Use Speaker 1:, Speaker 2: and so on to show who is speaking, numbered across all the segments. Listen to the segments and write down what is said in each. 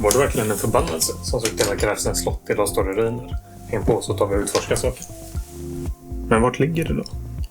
Speaker 1: Var det verkligen en förbannelse som sökte hela Gräfsnäs slott i de större ruiner? En på så tar vi utforska saken. Men vart ligger det då?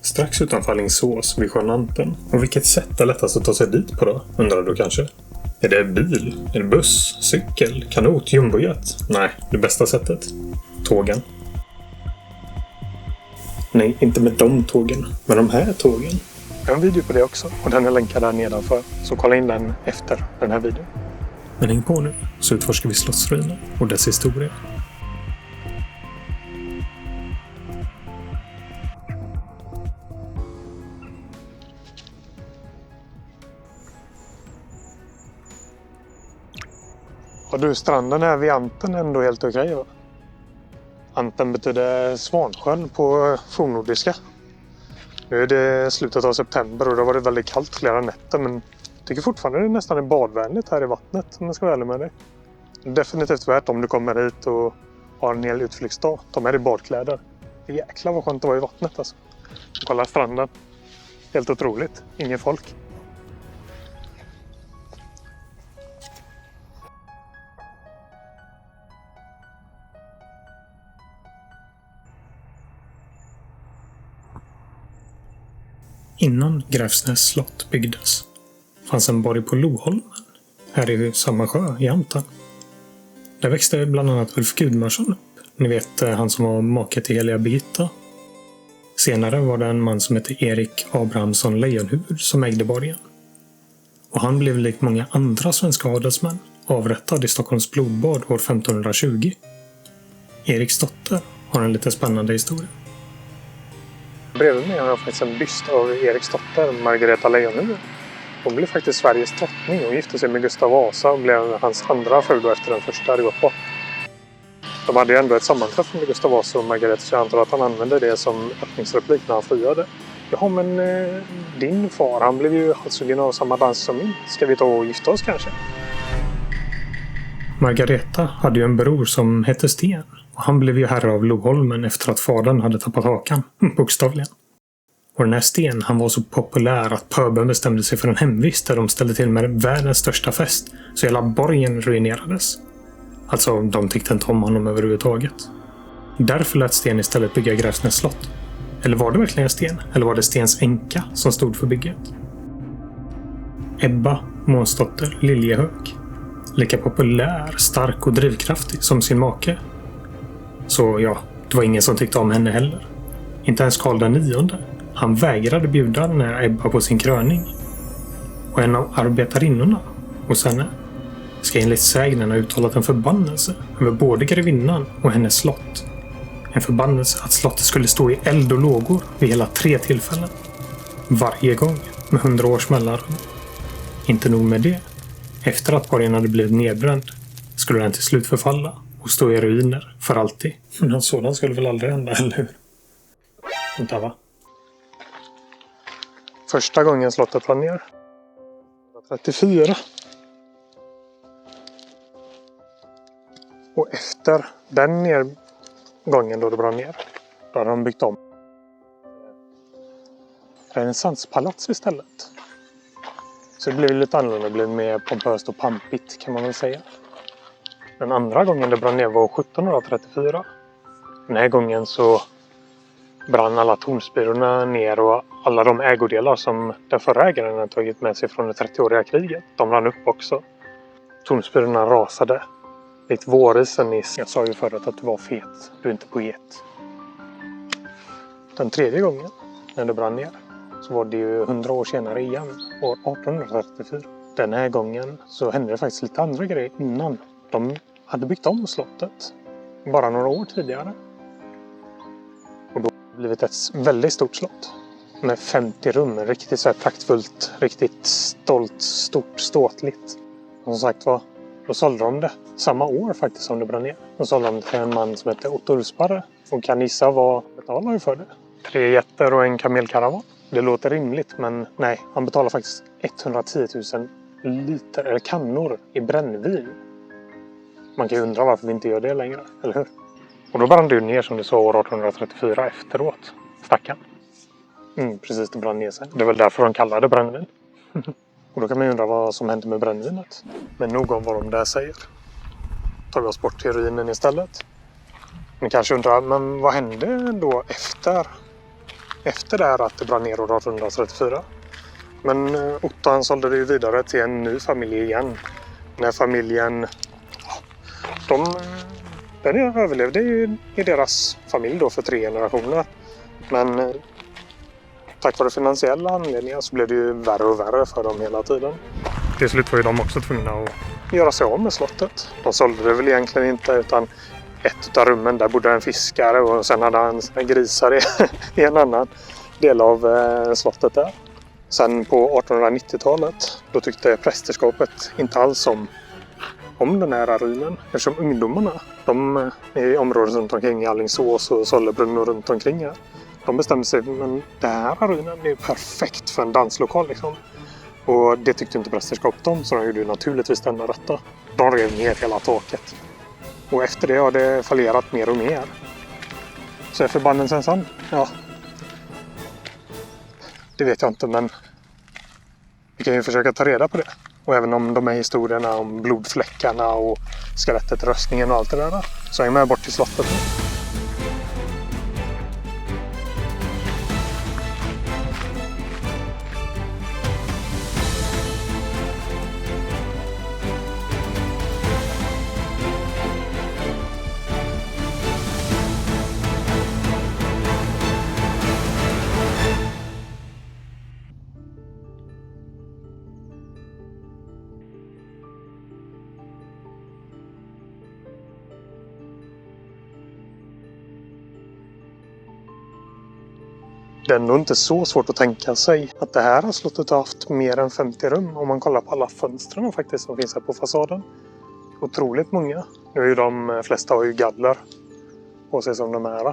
Speaker 1: Strax utanför Alingsås vid sjön Anten. Och vilket sätt är lättast att ta sig dit på då, undrar du kanske? Är det bil? Är det buss? Cykel? Kanot? Jumbojet? Nej, det bästa sättet. Tågen. Nej, inte med de tågen. Men de här tågen. Jag har en video på det också. Och den är länkad där nedanför. Så kolla in den efter den här videon. Men häng på nu, så utforskar vi slottsruinen och dess historia. Och du, stranden här vid Anten är ändå helt okej, va? Anten betyder Svansjön på fornnordiska. Nu är det slutet av september och det har varit väldigt kallt flera nätter, men jag tycker fortfarande det är nästan badvänligt här i vattnet, om jag ska vara ärlig med dig. Definitivt värt om du kommer hit och har en hel utflyktsdag. Ta med dig badkläder. Jäklar vad skönt att vara i vattnet alltså. Kolla stranden. Helt otroligt. Ingen folk. Innan Gräfsnäs slott byggdes fanns en borg på Loholmen, här i samma sjö i Anten. Där växte bland annat Ulf Gudmarsson upp. Ni vet, han som var make till heliga Birgitta. Senare var det en man som hette Erik Abrahamsson Lejonhuvud som ägde borgen. Och han blev likt många andra svenska adelsmän avrättad i Stockholms blodbad år 1520. Eriks dotter har en lite spännande historia. Bredvid mig har jag faktiskt en byst av Eriks dotter, Margareta Lejonhuvud. Hon blev faktiskt Sveriges drottning och gifte sig med Gustav Vasa och blev hans andra fru då efter den första hade gått bort. De hade ju ändå ett sammanträffande med Gustav Vasa och Margareta, så jag antar att han använde det som öppningsreplik när han friade. Ja, men din far, han blev ju halshuggen av samma dans som min. Ska vi ta och gifta oss kanske? Margareta hade ju en bror som hette Sten. Och han blev ju herre av Loholmen efter att fadern hade tappat hakan, bokstavligen. Och den här Sten, han var så populär att pöbeln bestämde sig för en hemvist där de ställde till med världens största fest. Så hela borgen ruinerades. Alltså, de tyckte inte om honom överhuvudtaget. Därför lät Sten istället bygga Gräfsnäs slott. Eller var det verkligen Sten? Eller var det Stens änka som stod för bygget? Ebba Månsdotter Liljehög. Lika populär, stark och drivkraftig som sin make. Så ja, det var ingen som tyckte om henne heller. Inte ens Karl IX. Han vägrade bjuda den här Ebba på sin kröning. Och en av arbetarinnorna hos henne ska enligt sägnen ha uttalat en förbannelse över både grevinnan och hennes slott. En förbannelse att slottet skulle stå i eld och lågor vid hela 3 tillfällen. Varje gång med 100 års mellanrum. Inte nog med det. Efter att borgen hade blivit nedbränd skulle den till slut förfalla och stå i ruiner för alltid. Men något sådant skulle väl aldrig hända, eller hur? Vänta, va? Första gången slottet var ner. 34. Och efter den nedgången då det brann ner, då hade de byggt om renässanspalats istället. Så det blev lite annorlunda, det blev mer pompöst och pampigt kan man väl säga. Den andra gången det brann ner var 1734. Den här gången så brann alla tornspirorna ner och alla de ägodelar som den förra ägaren hade tagit med sig från det 30-åriga kriget. De brann upp också. Tornspirorna rasade. Likt vårisen i... Jag sa ju förut att du var fet. Du är inte poet. Den tredje gången när det brann ner så var det ju 100 år senare igen. År 1834. Den här gången så hände det faktiskt lite andra grejer innan. De hade byggt om slottet bara några år tidigare. Och då har det blivit ett väldigt stort slott. Med 50 rum. Riktigt så här praktfullt. Riktigt stolt, stort, ståtligt. Och som sagt var, då sålde de det. Samma år faktiskt som det brann ner. Då sålde de det till en man som heter Otto Ulfsparre. Och kan gissa vad betalade för det? 3 jätter och en kamelkaravan. Det låter rimligt, men nej. Han betalar faktiskt 110 000 liter eller kannor i brännvin. Man kan ju undra varför vi inte gör det längre, eller hur? Och då brann det ner som du sa år 1834 efteråt. Stackarn. Precis, det brann ner sig. Det är väl därför de kallar det brännvin. Och då kan man ju undra vad som hände med brännvinet. Men nog om vad de där säger. tar vi oss bort till ruinen istället. Ni kanske undrar, men vad hände då efter det här att det brann ner år 1834? Men Otto han sålde det ju vidare till en ny familj igen. När familjen, den överlevde ju i deras familj då för 3 generationer. Men tack vare finansiella anledningar så blev det ju värre och värre för dem hela tiden. Till slut var ju de också tvungna att göra sig av med slottet. De sålde det väl egentligen inte, utan ett av rummen där bodde en fiskare och sen hade han grisar i en annan del av slottet där. Sen på 1890-talet då tyckte prästerskapet inte alls om den här ruinen. Eftersom ungdomarna, de i området runt omkring i Alingsås och Sollebrunn och runt omkring här, de bestämde sig, men den här ruinen är perfekt för en danslokal liksom. Och det tyckte inte prästerskapet om, så de gjorde ju naturligtvis den där rätta. De rev ner hela taket. Och efter det har det fallerat mer och mer. Så är förbannelsen, ja. Det vet jag inte, men vi kan ju försöka ta reda på det. Och även om de här historierna om blodfläckarna och skelettet, röstningen och allt det där, så är jag med bort till slottet. Det är ändå inte så svårt att tänka sig att det här slottet har haft mer än 50 rum om man kollar på alla fönstren faktiskt som finns här på fasaden. Otroligt många. Nu är ju de flesta har ju galler på sig som de är.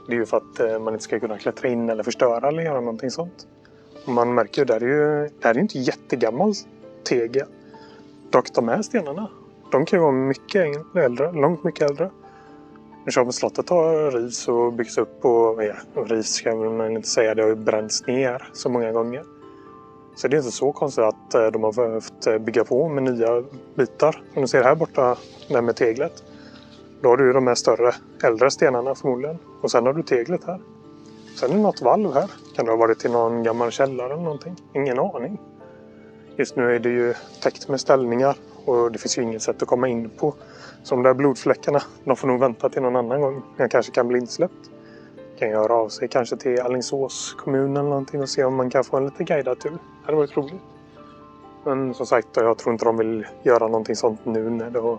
Speaker 1: Det är ju för att man inte ska kunna klättra in eller förstöra eller göra någonting sånt. Och man märker ju, det här är ju inte jättegammal tegel. Dock de här stenarna, de kan ju vara mycket äldre, långt mycket äldre. Eftersom slottet har rivs och byggs upp och rivs ska man inte säga, det har ju bränts ner så många gånger. Så det är inte så konstigt att de har behövt bygga på med nya bitar. Som du ser här borta, där med teglet. Då har du ju de här större, äldre stenarna förmodligen. Och sen har du teglet här. Sen är det något valv här. Kan det ha varit till någon gammal källare eller någonting? Ingen aning. Just nu är det ju täckt med ställningar och det finns ju inget sätt att komma in på. Så de där blodfläckarna, de får nog vänta till någon annan gång. Jag kanske kan bli insläppt. Kan göra av sig kanske till Alingsås kommun eller någonting och se om man kan få en lite guidad tur. Det hade varit roligt. Men som sagt, jag tror inte de vill göra någonting sånt nu när det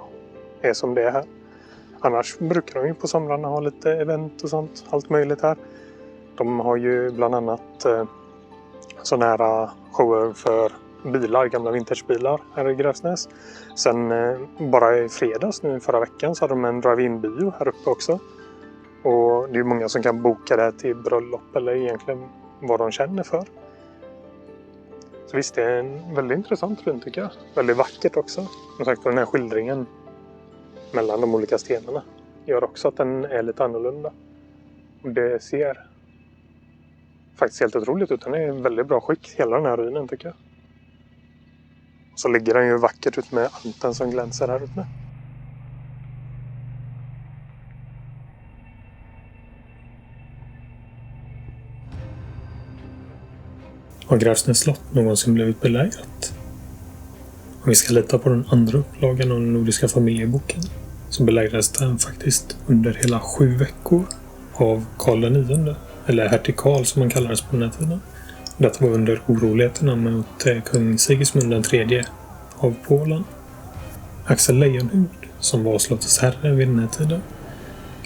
Speaker 1: är som det är här. Annars brukar de ju på somrarna ha lite event och sånt, allt möjligt här. De har ju bland annat sådana här shower för bilar, gamla vintagebilar här i Gräfsnäs. Sen bara i fredags nu förra veckan så hade de en drive-in-bio här uppe också. Och det är många som kan boka det här till bröllop eller egentligen vad de känner för. Så visst, det är en väldigt intressant ruin tycker jag. Väldigt vackert också. Som sagt, den här skildringen mellan de olika stenarna gör också att den är lite annorlunda. Och det ser faktiskt helt otroligt ut. Den är i väldigt bra skick, hela den här ruinen tycker jag. Så ligger den ju vackert ut med anten som glänser här uppe. Har Gräfsnäs slott någonsin blivit belägrat? Om vi ska lita på den andra upplagan av den nordiska familjeboken så belägrades den faktiskt under hela 7 veckor av Karl IX, eller hertig Karl som man kallades på den här tiden. Detta var under oroligheterna mot kung Sigismund III av Polen. Axel Leijonhufvud, som var slottets herre vid den här tiden,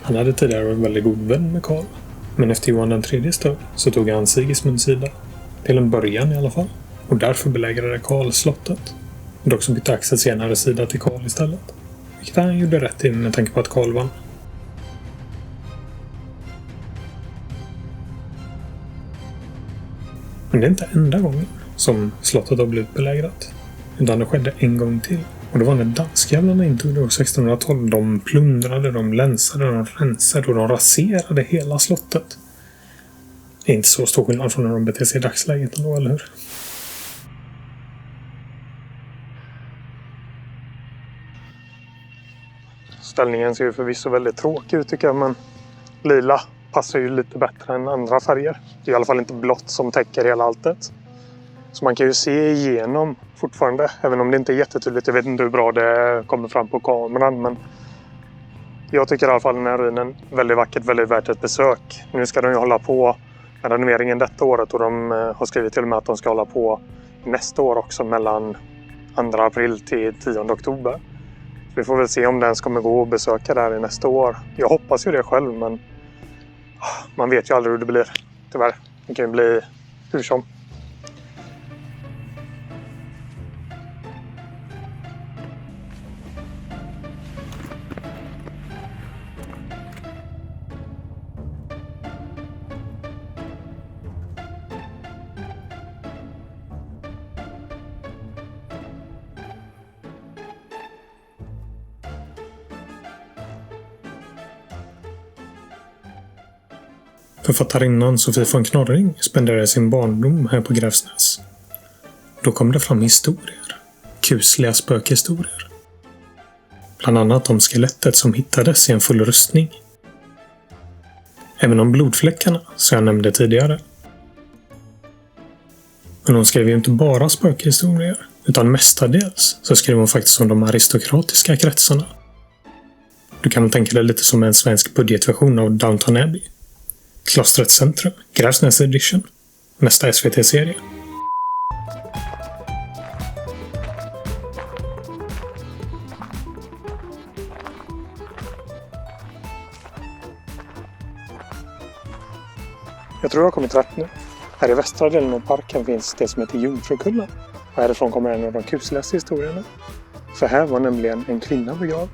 Speaker 1: han hade tidigare varit väldigt god vän med Karl. Men efter Johan III:s död så tog han Sigismunds sida. Till en början i alla fall. Och därför belägrade Karl slottet. Dock så bytte Axel senare sida till Karl istället. Vilket han gjorde rätt i med tanke på att Karl vann. Men det är inte enda gången som slottet har blivit belägrat. Utan det skedde en gång till. Och det var när danskjävlarna intog det år 1612. De plundrade, de länsade, de rensade och de raserade hela slottet. Det är inte så stor skillnad från när de beter sig i dagsläget ändå, eller hur? Ställningen ser ju förvisso väldigt tråkig ut tycker jag, men lila passar ju lite bättre än andra färger. Det är i alla fall inte blått som täcker hela alltet. Så man kan ju se igenom fortfarande, även om det inte är jättetydligt. Jag vet inte hur bra det kommer fram på kameran, men jag tycker i alla fall den här ruinen väldigt vackert, väldigt värt ett besök. Nu ska de ju hålla på med renoveringen detta året och de har skrivit till och med att de ska hålla på nästa år också mellan 2 april till 10 oktober. Så vi får väl se om den kommer gå och besöka där i nästa år. Jag hoppas ju det själv, men man vet ju aldrig hur det blir. Tyvärr. Det kan ju bli hur som. Författarinnan Sofie von Knorring spenderade sin barndom här på Gräfsnäs. Då kom det fram historier. Kusliga spökhistorier. Bland annat om skelettet som hittades i en full rustning. Även om blodfläckarna, som jag nämnde tidigare. Men hon skrev ju inte bara spökhistorier, utan mestadels så skrev hon faktiskt om de aristokratiska kretsarna. Du kan nog tänka dig lite som en svensk budgetversion av Downton Abbey. Klostrets centrum, Gräfsnäs edition, nästa SVT-serie. Jag tror jag har kommit rätt nu. Här i västra delen av parken finns det som heter Jungfrukullen. Och härifrån kommer en av de kusligaste historierna. För här var nämligen en kvinna begravd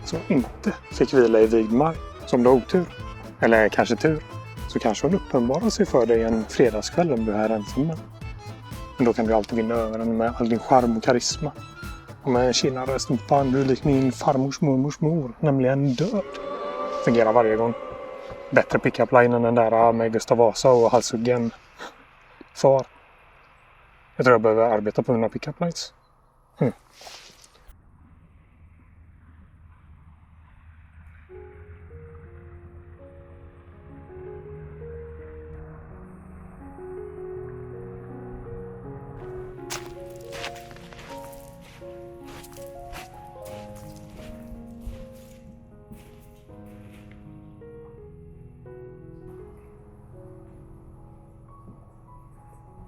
Speaker 1: som inte fick vila i vigd mark, som du har otur. Eller kanske tur. Så kanske hon uppenbarar sig för dig en fredagskväll om du är här ensam. Men då kan du alltid vinna över den med all din charm och karisma. Och med tjenare stumpan, du är lik min farmors mormors mor, nämligen död. Fungerar varje gång. Bättre pick-up-line än den där med Gustav Vasa och halshuggen far. Jag tror jag behöver arbeta på mina pick-up-lines.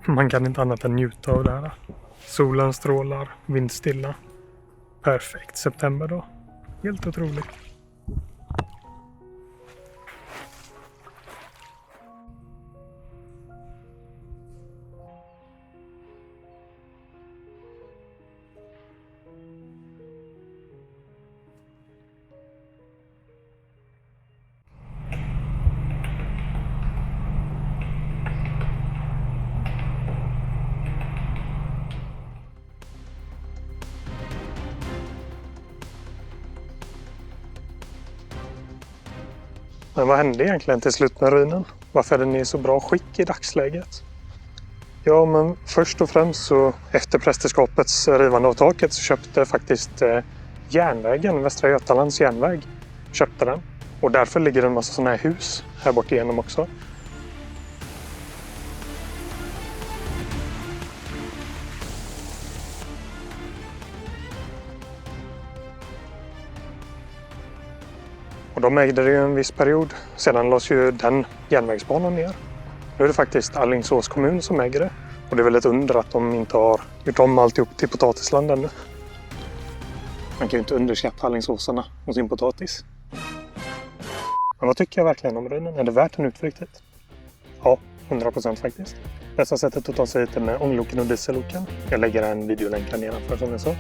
Speaker 1: Man kan inte annat än njuta av det här. Solen strålar, vindstilla. Perfekt september då. Helt otroligt. Men vad hände egentligen till slut med ruinen? Varför är den i så bra skick i dagsläget? Ja, men först och främst så efter prästerskapets rivande av taket så köpte faktiskt järnvägen, Västra Götalands järnväg, köpte den. Och därför ligger det en massa sådana här hus här bort igenom också. Och de ägde det ju en viss period. Sedan lades ju den järnvägsbanan ner. Nu är det faktiskt Alingsås kommun som äger det. Och det är väl ett under att de inte har gjort om alltihop till potatisland ännu. Man kan ju inte underskatta Alingsåsarna och sin potatis. Men vad tycker jag verkligen om ruinen? Är det värt en utflykt hit? Ja, 100% faktiskt. Bästa sättet att ta sig hit är med ångloken och dieselloken. Jag lägger en videolänk här nedanför som jag sa.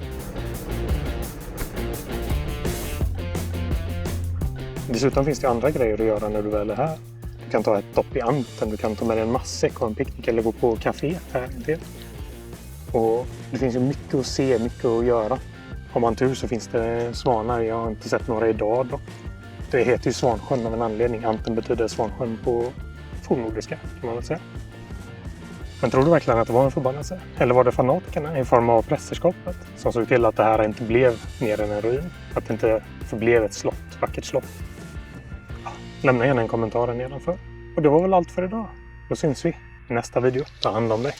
Speaker 1: Dessutom finns det andra grejer att göra när du väl är här. Du kan ta ett dopp i Anten, du kan ta med dig en matsäck och en picknick eller gå på café här. Och det finns ju mycket att se, mycket att göra. Har man tur så finns det svanar, jag har inte sett några idag då. Det heter ju Svansjön av en anledning. Anten betyder Svansjön på fornnordiska kan man väl säga. Men tror du verkligen att det var en förbannelse? Eller var det fanatikerna i form av prästerskapet som såg till att det här inte blev mer än en ruin? Att det inte förblev ett slott, vackert slott? Ja, lämna gärna en kommentar nedanför. Och det var väl allt för idag. Då syns vi i nästa video. Ta hand om dig.